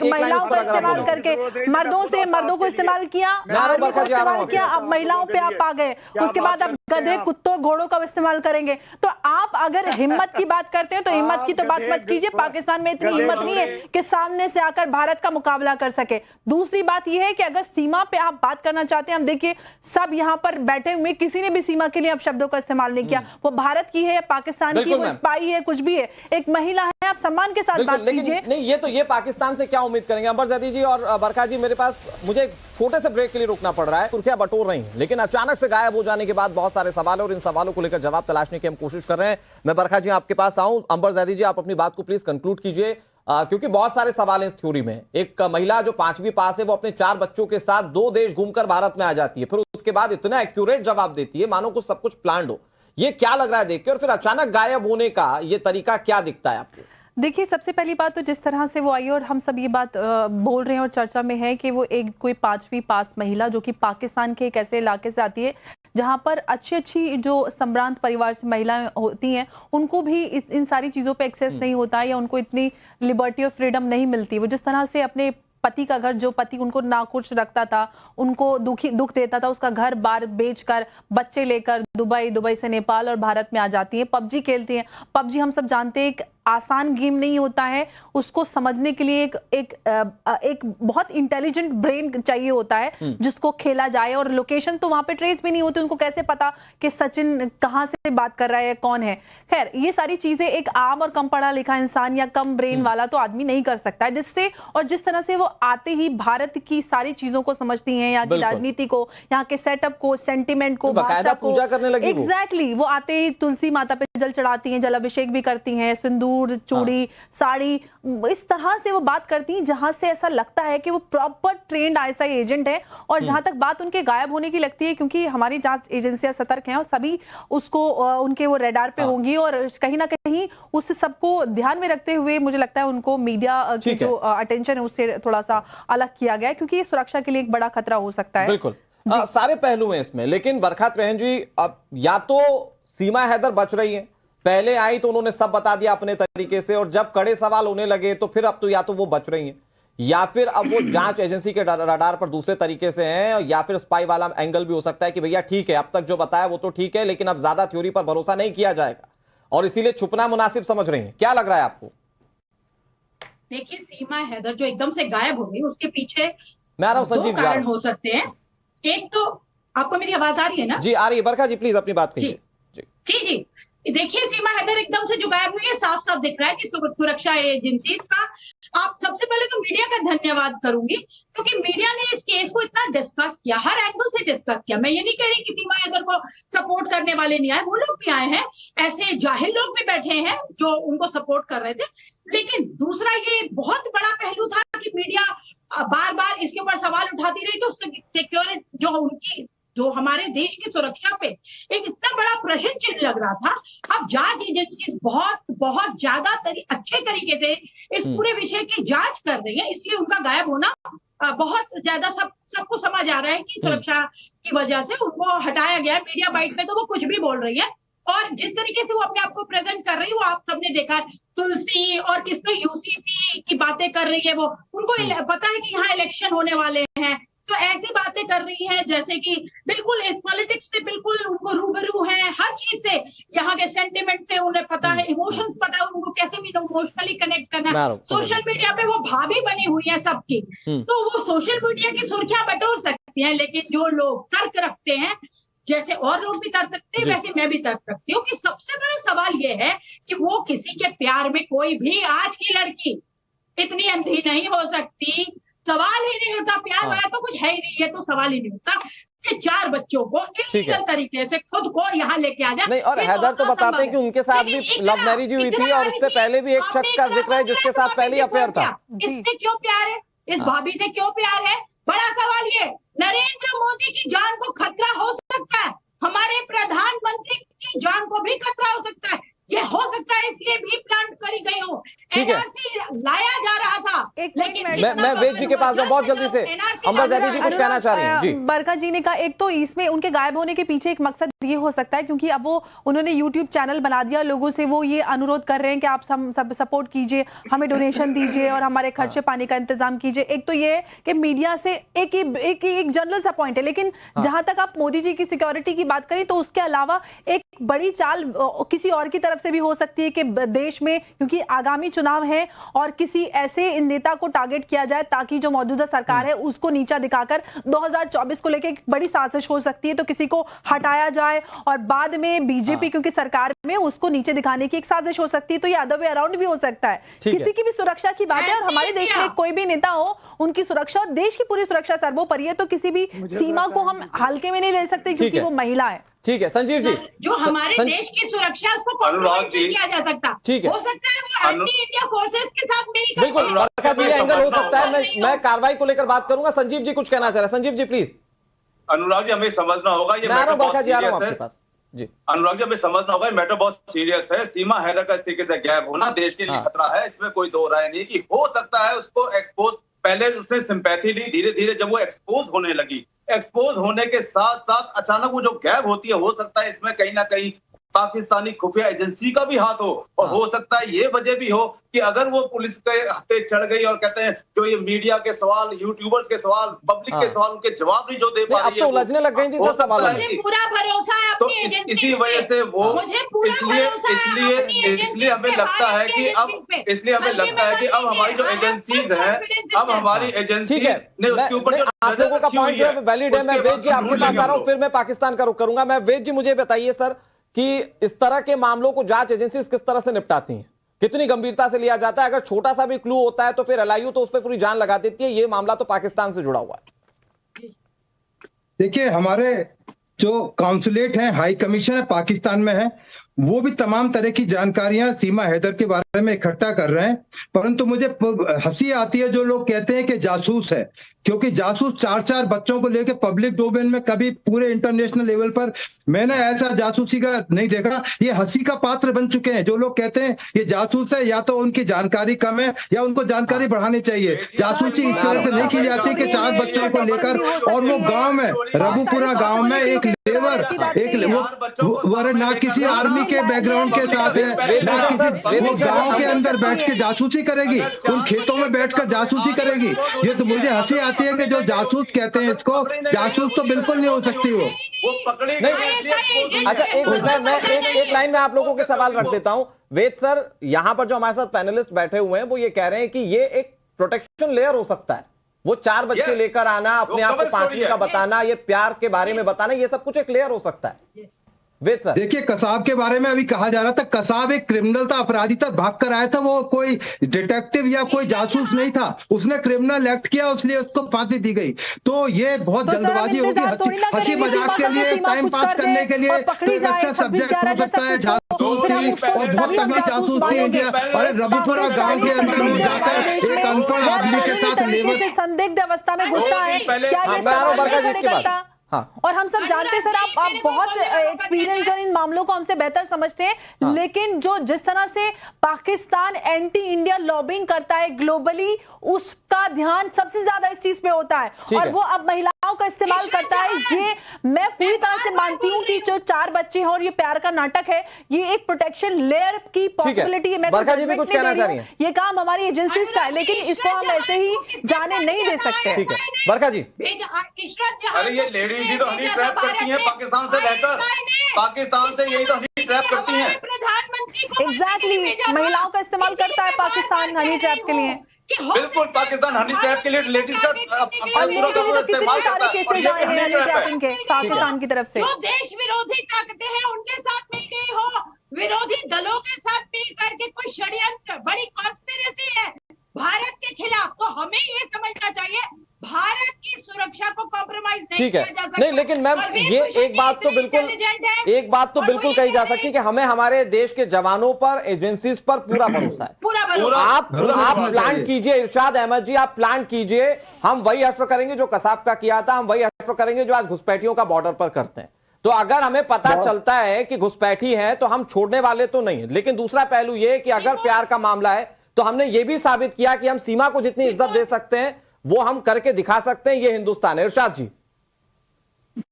[SPEAKER 3] महिलाओं का इस्तेमाल करके मर्दों को इस्तेमाल किया, आर्मी को इस्तेमाल किया, अब महिलाओं पे आप आ गए। उसके बाद आप गधे, कुत्तों, घोड़ों का इस्तेमाल करेंगे। तो आप अगर हिम्मत की बात करते हैं तो हिम्मत की तो बात मत कीजिए। पाकिस्तान में इतनी हिम्मत नहीं है कि सामने से आकर भारत का मुकाबला कर सके। दूसरी बात यह है कि अगर सीमा पे आप बात करना चाहते हैं, हम देखिए सब यहाँ पर बैठे हुए, किसी ने भी सीमा के लिए अब शब्दों का इस्तेमाल नहीं किया। वो भारत की है, पाकिस्तान की, वो स्पाई है, कुछ भी है, एक महिला है, आप सम्मान के साथ बात कीजिए।
[SPEAKER 1] नहीं, ये पाकिस्तान से क्या उम्मीद करेंगे? अंबर जैदी जी और बरखा जी, मेरे पास मुझे एक छोटे से ब्रेक के लिए रुकना पड़ रहा है। सुर्खियां बटोर रही हैं, लेकिन अचानक से गायब हो जाने के बाद बहुत सारे सवाल है और इन सवालों को लेकर जवाब तलाशने की हम कोशिश कर रहे हैं। मैं बरखा जी आपके पास आऊं, अंबर जैदी जी आप अपनी बात को प्लीज कंक्लूड कीजिए, क्योंकि बहुत सारे सवाल हैं इस थ्योरी में। एक महिला जो 5वीं पास है, वो अपने 4 बच्चों के साथ 2 देश घूमकर भारत में आ जाती है, फिर उसके बाद इतना एक्यूरेट जवाब देती है मानो कुछ सब कुछ प्लान्ड हो। ये क्या लग रहा है देख के? और फिर अचानक गायब होने का ये तरीका क्या दिखता है आपको?
[SPEAKER 3] देखिए, सबसे पहली बात तो जिस तरह से वो आई, और हम सब ये बात बोल रहे हैं और चर्चा में है कि वो एक कोई 5वीं पास महिला जो कि पाकिस्तान के एक ऐसे इलाके से आती है जहां पर अच्छी जो संभ्रांत परिवार से महिलाएं होती हैं, उनको भी इन सारी चीज़ों पे एक्सेस नहीं होता है, या उनको इतनी लिबर्टी और फ्रीडम नहीं मिलती। वो जिस तरह से अपने पति का घर, जो पति उनको नाखुश रखता था, उनको दुख देता था, उसका घर बार बेचकर बच्चे लेकर दुबई से नेपाल और भारत में आ जाती है, पबजी खेलती हैं। पबजी हम सब जानते हैं एक आसान गेम नहीं होता है, उसको समझने के लिए एक बहुत इंटेलिजेंट ब्रेन चाहिए होता है जिसको खेला जाए, और लोकेशन तो वहां पे ट्रेस भी नहीं होती, उनको कैसे पता कि सचिन कहां से बात कर रहा है, कौन है। खैर, ये सारी चीजें एक आम और कम पढ़ा लिखा इंसान या कम ब्रेन वाला तो आदमी नहीं कर सकता है, जिससे और जिस तरह से वो आते ही भारत की सारी चीजों को समझती हैं, यहाँ की राजनीति को, यहाँ के सेटअप को, सेंटिमेंट को, भाषा को,
[SPEAKER 1] पूजा करने लगी।
[SPEAKER 3] एग्जैक्टली, वो आते ही तुलसी माता पे जल चढ़ाती हैं, जल अभिषेक भी करती हैं, सिंदूर, चूड़ी, साड़ी, इस तरह से वो बात करती हैं जहां से ऐसा लगता है कि वो प्रॉपर ट्रेंड आईएसआई एजेंट है। और जहां तक बात उनके गायब होने की लगती है, क्योंकि हमारी जांच एजेंसियां सतर्क हैं और सभी उसको उनके वो रडार पे होंगी, और कहीं ना कहीं उस सबको ध्यान में रखते हुए मुझे लगता है उनको मीडिया की जो अटेंशन है उससे थोड़ा सा अलग किया गया है, क्योंकि ये सुरक्षा के लिए एक बड़ा खतरा हो सकता है।
[SPEAKER 1] बिल्कुल, सारे पहलू हैं इसमें। लेकिन बरखत बहन जी, अब या तो सीमा हैदर बच रही है, पहले आई तो उन्होंने सब बता दिया अपने तरीके से, और जब कड़े सवाल होने लगे तो फिर अब तो या तो वो बच रही हैं, या फिर अब वो जांच एजेंसी के रडार पर दूसरे तरीके से हैं, या फिर स्पाई वाला एंगल भी हो सकता है कि भैया ठीक है, अब तक जो बताया वो तो ठीक है, लेकिन अब ज्यादा थ्योरी पर भरोसा नहीं किया जाएगा, और इसीलिए छुपना मुनासिब समझ रही हैं। क्या लग रहा है आपको?
[SPEAKER 13] देखिए, सीमा हैदर जो एकदम से गायब हो गई, उसके पीछे
[SPEAKER 1] मैं आ रहा हूं संजीव,
[SPEAKER 13] कारण हो सकते हैं। एक तो, आपको मेरी आवाज आ रही है ना?
[SPEAKER 1] जी आ रही है। बरखा जी प्लीज अपनी बात कीजिए।
[SPEAKER 13] जी, देखिए, सीमा हैदर एकदम से जो गायब हुई है, साफ साफ दिख रहा है कि सुरक्षा एजेंसीज का, आप सबसे पहले तो मीडिया का धन्यवाद करूंगी, क्योंकि मीडिया ने इस केस को इतना डिस्कस किया, हर एंगल से डिस्कस किया। मैं ये नहीं कह रही कि सीमा हैदर को सपोर्ट करने वाले नहीं आए, वो लोग भी आए हैं, ऐसे जाहिल लोग भी बैठे हैं जो उनको सपोर्ट कर रहे थे। लेकिन दूसरा ये बहुत बड़ा पहलू था कि मीडिया बार बार इसके ऊपर सवाल उठाती रही, तो सिक्योरिटी जो हमारे देश की सुरक्षा पे एक इतना बड़ा प्रश्न चिन्ह लग रहा था। अब जांच एजेंसी बहुत ज्यादा अच्छे तरीके से इस पूरे विषय की जांच कर रही है, इसलिए उनका गायब होना बहुत ज्यादा सबको समझ आ रहा है कि सुरक्षा की वजह से उनको हटाया गया है। मीडिया बाइट में तो वो कुछ भी बोल रही है, और जिस तरीके से वो अपने आप को प्रेजेंट कर रही है वो आप सबने देखा है। तुलसी और किसने यूसीसी की बातें कर रही है, वो उनको पता है कि यहाँ इलेक्शन होने वाले हैं, तो ऐसी बातें कर रही है जैसे कि बिल्कुल पॉलिटिक्स से बिल्कुल उनको रूबरू है, हर चीज से, यहाँ के सेंटिमेंट से उन्हें पता है, इमोशंस पता है उनको, कैसे भी इमोशनली कनेक्ट करना है। सोशल मीडिया पे वो भाभी बनी हुई है सबकी, तो वो सोशल मीडिया की सुर्खियां बटोर सकती हैं, लेकिन जो लोग तर्क रखते हैं जैसे और लोग भी तर्क रखते हैं वैसे मैं भी तर्क रखती हूँ कि सबसे बड़ा सवाल ये है कि वो किसी के प्यार में कोई भी आज की लड़की इतनी अंधी नहीं हो सकती। सवाल ही नहीं उठता, प्यार वाला तो कुछ है ही नहीं, ये तो सवाल ही नहीं उठता कि 4 बच्चों को इलीगल तरीके से खुद को यहाँ लेके आ जाए।
[SPEAKER 1] नहीं, और हैदर तो बताते हैं कि उनके साथ भी लव मैरिज हुई थी और उससे पहले भी एक शख्स का जिक्र है जिसके साथ पहले अफेयर था।
[SPEAKER 13] इससे क्यों प्यार है, इस भाभी से क्यों प्यार है? बड़ा सवाल ये। नरेंद्र मोदी की जान को खतरा हो सकता है, हमारे प्रधानमंत्री की जान को भी खतरा हो सकता है। ये हो सकता है इसलिए भी प्लान करी गई हो। एनआरसी लाया जा रहा था, लेकिन
[SPEAKER 1] मैं वेद जी के पास जाऊं बहुत जल्दी से। अंबर जैदी जी कुछ कहना चाह रही हैं जी।
[SPEAKER 14] बरखा जी ने कहा, एक तो इसमें उनके गायब होने के पीछे एक मकसद ये हो सकता है क्योंकि अब वो उन्होंने यूट्यूब चैनल बना दिया, लोगों से वो ये अनुरोध कर रहे हैं कि आप सब सपोर्ट कीजिए, हमें डोनेशन दीजिए और हमारे खर्चे पानी का इंतजाम कीजिए। एक तो ये कि मीडिया से एक जनरल सा पॉइंट है, लेकिन जहां तक आप मोदी जी की सिक्योरिटी की बात करें तो उसके अलावा एक बड़ी चाल किसी और की तरफ से भी हो सकती है कि देश में, क्योंकि आगामी चुनाव है और किसी ऐसे नेता को टारगेट किया जाए ताकि जो मौजूदा सरकार है उसको नीचा दिखाकर 2024 को लेकर एक बड़ी साजिश हो सकती है, तो किसी को हटाया जाए और बाद में बीजेपी क्योंकि सरकार में उसको नीचे दिखाने की एक साजिश हो सकती है। तो ये अदर वे अराउंड भी हो सकता है। किसी की भी सुरक्षा की बात है और हमारे देश में कोई भी नेता हो उनकी सुरक्षा और देश की पूरी सुरक्षा सर्वोपरि है, तो किसी भी सीमा को हम हल्के में नहीं ले सकते क्योंकि वो महिला है।
[SPEAKER 1] ठीक है संजीव जी,
[SPEAKER 13] जो हमारे देश की सुरक्षा उसको कॉम्प्रोमाइज नहीं किया जा सकता।
[SPEAKER 1] ठीक है,
[SPEAKER 13] हो सकता है वो एंटी इंडिया फोर्सेस के साथ मिलकर
[SPEAKER 1] बिल्कुल बरखा जी ये एंगल हो सकता है। मैं कार्रवाई को लेकर बात करूंगा। संजीव जी कुछ कहना चाह रहे हैं, संजीव जी प्लीज।
[SPEAKER 11] अनुराग जी हमें समझना होगा ये मैटर बहुत सीरियस है
[SPEAKER 1] जी।
[SPEAKER 11] अनुराग जी हमें समझना होगा ये मैटर बहुत सीरियस है। सीमा हैदर का इस तरीके से गैप होना देश के लिए खतरा है, इसमें कोई दो राय नहीं कि हो सकता है उसको एक्सपोज, पहले उसने सिंपैथी ली, धीरे धीरे जब वो एक्सपोज होने लगी, एक्सपोज होने के साथ साथ अचानक वो जो गैप होती है, हो सकता है इसमें कहीं ना कहीं पाकिस्तानी खुफिया एजेंसी का भी हाथ हो और हो सकता है ये वजह भी हो कि अगर वो पुलिस के हत्थे चढ़ गई और कहते हैं जो ये मीडिया के सवाल, यूट्यूबर्स के सवाल, पब्लिक के सवाल, उनके जवाब नहीं जो दे पा रही है,
[SPEAKER 1] उलझने लग गई थी सर सवाल।
[SPEAKER 13] मुझे पूरा भरोसा है
[SPEAKER 11] तो
[SPEAKER 13] अपनी एजेंसी
[SPEAKER 11] इसी वजह से वो इसलिए हमें लगता है कि अब हमारी जो एजेंसीज हैं, अब हमारी एजेंसी ने उसके ऊपर
[SPEAKER 1] आप लोगों का पॉइंट जो है वैलिड है। मैं वेद जी आपके पास आ रहा हूं, फिर मैं पाकिस्तान का रुख करूंगा। मैं वेद जी मुझे बताइए सर कि इस तरह के मामलों को जांच एजेंसी किस तरह से निपटाती हैं, कितनी गंभीरता से लिया जाता है? अगर छोटा सा भी क्लू होता है तो फिर एलआईयू तो उस पर पूरी जान लगा देती है। ये मामला तो पाकिस्तान से जुड़ा हुआ है।
[SPEAKER 10] देखिए हमारे जो काउंसुलेट है, हाई कमीशन है पाकिस्तान में है, वो भी तमाम तरह की जानकारियां सीमा हैदर के बारे में इकट्ठा कर रहे हैं। परंतु मुझे हंसी आती है जो लोग कहते हैं कि जासूस है, क्योंकि जासूस 4 बच्चों को लेकर पब्लिक डोमेन में कभी पूरे इंटरनेशनल लेवल पर मैंने ऐसा जासूसी का नहीं देखा। ये हंसी का पात्र बन चुके हैं। जो लोग कहते हैं ये जासूस है, या तो उनकी जानकारी कम है या उनको जानकारी बढ़ानी चाहिए। जासूसी इस तरह से नहीं की जाती कि 4 बच्चों को लेकर, और वो गांव में, रघुपुरा गांव में एक लेबर, ना किसी आर्मी के बैकग्राउंड के साथ है, ना किसी, वो गांव के अंदर बैठ के जासूसी करेगी, उन खेतों में बैठकर जासूसी करेगी। ये तो मुझे हंसी आती है कि जो जासूस कहते हैं इसको, जासूस तो बिल्कुल नहीं हो सकती वो
[SPEAKER 11] पकड़ी।
[SPEAKER 1] अच्छा एक लाइन में आप लोगों के सवाल रख देता हूं। वेद सर, यहां पर जो हमारे साथ पैनलिस्ट बैठे हुए हैं वो ये कह रहे हैं कि ये एक प्रोटेक्शन लेयर हो सकता है। वो 4 बच्चे लेकर आना, अपने आप को 5वीं का बताना, ये प्यार के बारे में बताना, ये सब कुछ एक लेयर हो सकता है।
[SPEAKER 10] देखिए कसाब के बारे में अभी कहा जा रहा था, कसाब एक क्रिमिनल था, अपराधी था, भाग कर आया था। वो कोई डिटेक्टिव या कोई जासूस नहीं था, उसने क्रिमिनल एक्ट किया, इसलिए उसको फांसी दी गई। तो ये बहुत जल्दबाजी होगी, हंसी मजाक के लिए, टाइम पास करने के लिए तो एक अच्छा सब्जेक्ट हो सकता है जासूसी, और बहुत तगड़ी जासूस थी इंडिया। अरे रघुपुरा गांव के अंदर जाकर एक अनपढ़ आदमी के साथ लेबर
[SPEAKER 14] संदिग्ध अवस्था में घुसता है, क्या और हम सब जानते हैं सर, आप बहुत एक्सपीरियंस और इन मामलों को हमसे बेहतर समझते हैं। लेकिन जिस तरह से पाकिस्तान एंटी इंडिया लॉबिंग करता है ग्लोबली, उसका ध्यान सबसे ज्यादा इस चीज पे होता है और वो अब महिलाओं का इस्तेमाल करता है। ये मैं पूरी तरह से मानती हूँ कि जो 4 बच्चे हैं और ये प्यार का नाटक है, ये एक प्रोटेक्शन लेयर की पॉसिबिलिटी है। मैं कुछ कहना चाह रही हूं, ये काम हमारी एजेंसीज का है, लेकिन इसको हम ऐसे ही जाने नहीं दे सकते।
[SPEAKER 1] ठीक है बरखा जी।
[SPEAKER 11] अरे ये लेडीज ही तो हनी ट्रैप करती हैं पाकिस्तान से बेहतर, पाकिस्तान से यही तो हनी ट्रैप करती हैं।
[SPEAKER 14] एग्जैक्टली, महिलाओं का इस्तेमाल करता है पाकिस्तान हनी ट्रैप के लिए।
[SPEAKER 13] कि
[SPEAKER 11] बिल्कुल पाकिस्तान हनी ट्रैप के लिए लेडीज का इस्तेमाल करता है और ये हनी ट्रैप है
[SPEAKER 14] पाकिस्तान की तरफ से।
[SPEAKER 13] जो देश विरोधी ताकतें हैं उनके साथ मिलकर हो, विरोधी दलों के साथ मिल करके कोई षड्यंत्र, बड़ी कॉन्स्पिरेसी है भारत के खिलाफ, तो हमें ये समझना चाहिए भारत की सुरक्षा को कॉम्प्रोमाइज नहीं
[SPEAKER 1] ठीक
[SPEAKER 13] किया
[SPEAKER 1] है।
[SPEAKER 13] जा सकता।
[SPEAKER 1] नहीं लेकिन मैम ये एक बात तो बिल्कुल कही जा सकती है कि हमें हमारे देश के जवानों पर, एजेंसीज पर पूरा भरोसा है।
[SPEAKER 13] पूरा भरोसा।
[SPEAKER 1] आप प्लान कीजिए इरशाद अहमद जी, आप प्लान कीजिए, हम वही हश्र करेंगे जो कसाब का किया था, हम वही हश्र करेंगे जो आज घुसपैठियों का बॉर्डर पर करते हैं। तो अगर हमें पता चलता है कि घुसपैठी है तो हम छोड़ने वाले तो नहीं है। लेकिन दूसरा पहलू ये कि अगर प्यार का मामला है तो हमने ये भी साबित किया कि हम सीमा को जितनी इज्जत दे सकते हैं वो हम करके दिखा सकते हैं। ये हिंदुस्तान है। इरशाद जी,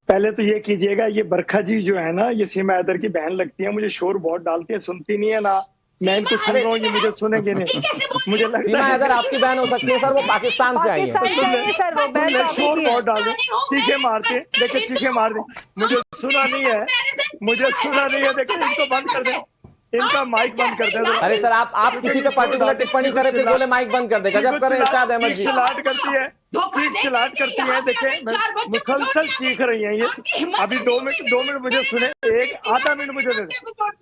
[SPEAKER 12] पहले तो ये कीजिएगा, ये बरखा जी जो है ना, ये सीमा हैदर की बहन लगती है, मुझे शोर बहुत डालती है, सुनती नहीं है ना, मैं इनको सुन रहा हूँ, ये मुझे सुनेंगे नहीं। मुझे लगता है
[SPEAKER 1] सीमा हैदर आपकी बहन हो सकती है सर, वो पाकिस्तान से आई है।
[SPEAKER 12] शोर बहुत डाल दे, चीखे मारते, देखिए चीखे मार दे, मुझे सुना नहीं है, देखिए इनको बंद कर दे, इनका माइक बंद कर दे।
[SPEAKER 1] अरे सर आप किसी पे पर्टिकुलर टिप्पणी करें फिर बोले माइक बंद कर दे, गजब करें इरशाद अहमद जी।
[SPEAKER 12] चिल्लाट करती है, देखिए मुसलसल चीख रही है ये। अभी 2 मिनट मुझे सुने, आधा मिनट मुझे दे दे।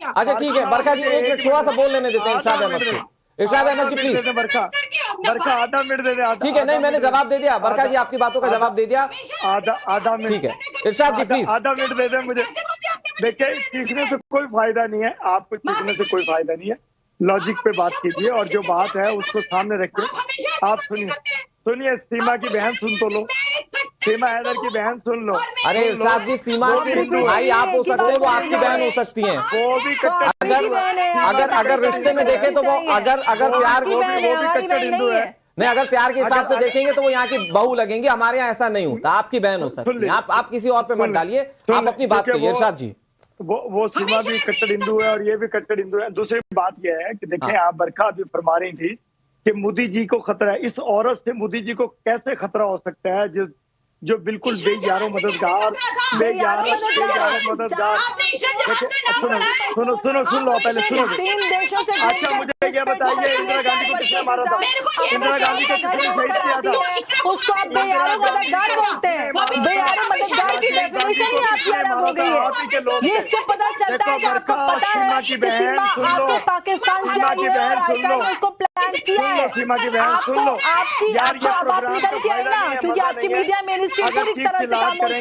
[SPEAKER 1] अच्छा ठीक है बरखा जी, 1 मिनट थोड़ा सा बोल लेने देते हैं इरशाद अहमद को। इरशाद अहमद जी प्लीज।
[SPEAKER 12] बरखा आधा मिनट दे दे।
[SPEAKER 1] ठीक है, नहीं मैंने जवाब दे दिया, बरखा जी आपकी बातों का जवाब दे दिया।
[SPEAKER 12] आधा मिनट
[SPEAKER 1] ठीक है इरशाद जी प्लीज।
[SPEAKER 12] आधा मिनट दे दे मुझे। देखिए सीखने से कोई फायदा नहीं है, आपको सीखने से कोई फायदा नहीं है, लॉजिक पे बात कीजिए और जो बात है उसको सामने रखिए। आप सुनिए, सीमा की बहन सुन तो लो, सीमा हैदर की बहन सुन लो।
[SPEAKER 1] अरे इरशाद जी, सीमा भाई आप हो सकते हैं, वो आपकी बहन हो सकती हैं।
[SPEAKER 12] वो भी
[SPEAKER 1] अगर रिश्ते में देखें तो वो अगर प्यार
[SPEAKER 12] वो भी कट्टर हिंदू है।
[SPEAKER 1] नहीं, अगर प्यार के हिसाब से देखेंगे तो वो यहाँ की बहू लगेंगे, हमारे यहाँ ऐसा नहीं होता, आपकी बहन हो सकती है। आप किसी और पे मत डालिए, आप अपनी बात कहिए इरशाद जी।
[SPEAKER 12] वो सीमा भी कट्टर हिंदू है और ये भी कट्टर हिंदू है। दूसरी बात यह है कि देखिए आप बरखा अभी फरमा रही थी कि मोदी जी को खतरा है, इस औरत से मोदी जी को कैसे खतरा हो सकता है जो बिल्कुल बेयारो मददगार। सुन लो पहले, सुनो। अच्छा मुझे ये बताइए, इंदिरा गांधी को किसने मारा था? इंदिरा गांधी को किसने शहीद किया था?
[SPEAKER 14] उसको आप बेयारो मददगार बोलते हैं। बेयारो मददगार की डेफिनेशन ही आपकी अलग हो गई है। ये इससे पता चलता है कि आपको पता है कि सीमा आपके पाकिस्तान से आई है और आयशा ने उसको प्लान किया है।
[SPEAKER 12] सीमा की बहन सुन लो यार, ये
[SPEAKER 14] बात निकल के आई ना, क्योंकि आपकी मीडिया मेन स्ट्रीम पूरी तरह से खामोश है।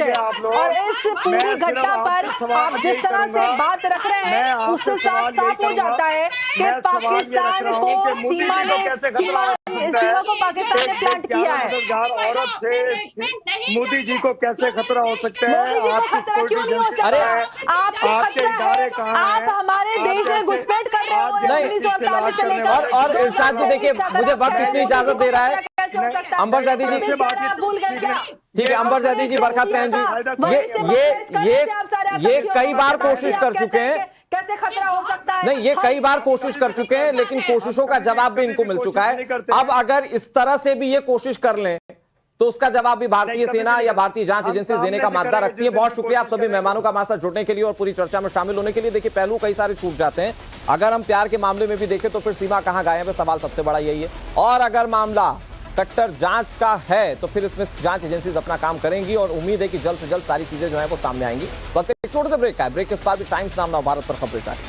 [SPEAKER 14] और इस पूरी घटना पर आप जिस तरह से बात रख रहे हैं उससे साफ हो जाता है कि पाकिस्तान को सीमा को पाकिस्तान ने प्लांट किया है।
[SPEAKER 12] औरत से मोदी जी को कैसे खतरा हो सकता है?
[SPEAKER 14] मोदी जी को खतरा क्यों नहीं हो सकता है? आपसे खतरा है, आप हमारे देश में घुसपैठ कर रहे हो।
[SPEAKER 1] और इरशाद जी देखिए, मुझे वक्त इतनी इजाजत दे रहा है। अंबर ज़ैदी जी, ठीक है अंबर ज़ैदी जी, बरकत रहन जी, ये कई बार कोशिश कर चुके हैं,
[SPEAKER 14] कैसे खतरा हो सकता है?
[SPEAKER 1] नहीं ये कई बार कोशिश कर चुके हैं, लेकिन कोशिशों का जवाब भी इनको मिल चुका है। अब अगर इस तरह से भी ये कोशिश कर लें तो उसका जवाब भी भारतीय सेना या भारतीय जांच एजेंसी देने का मादा रखती है। बहुत शुक्रिया आप सभी मेहमानों का हमारे साथ जुड़ने के लिए और पूरी चर्चा में शामिल होने के लिए। देखिए पहलू कई सारे छूट जाते हैं। अगर हम प्यार के मामले में भी देखें तो फिर सीमा कहां गायब है, सवाल सबसे बड़ा यही है। और अगर मामला कट्टर जांच का है तो फिर इसमें जांच एजेंसीज अपना काम करेंगी और उम्मीद है कि जल्द से जल्द सारी चीजें जो है वो सामने आएंगी। वक्त एक छोटे से ब्रेक का है, ब्रेक के बाद भी टाइम्स नाम नव भारत पर खबरें जारी।